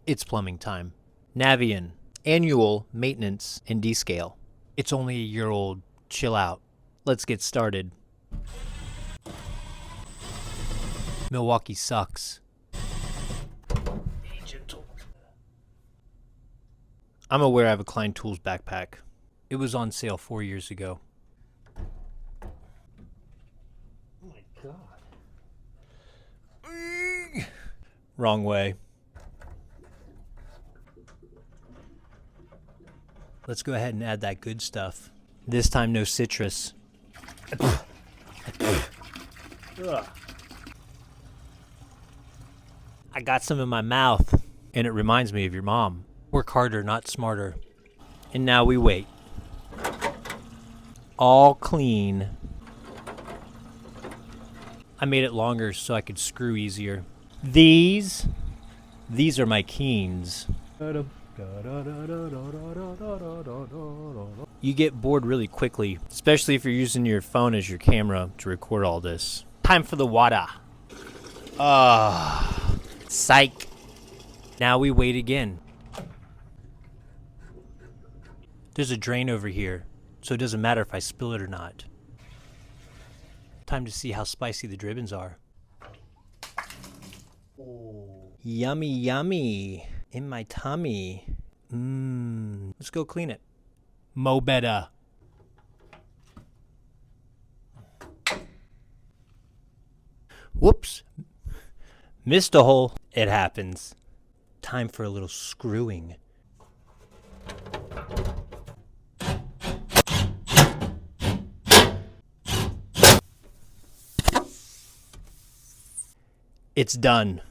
It's plumbing time. Navien, annual maintenance and descale. It's only a year old. Chill out. Let's get started. Milwaukee sucks. Be gentle. I'm aware I have a Klein Tools backpack. It was on sale 4 years ago. Oh my god. Wrong way. Let's go ahead and add that good stuff. This time no citrus. I got some in my mouth, and it reminds me of your mom. Work harder, not smarter. And now we wait. All clean. I made it longer so I could screw easier. These are my keens. You get bored really quickly, especially if you're using your phone as your camera to record all this. Time for the water. Psych. Now we wait again. There's a drain over here, so it doesn't matter if I spill it or not. Time to see how spicy the drippings are. Yummy, yummy. In my tummy. Let's go clean it. Mo better. Whoops. Missed a hole. It happens. Time for a little screwing. It's done.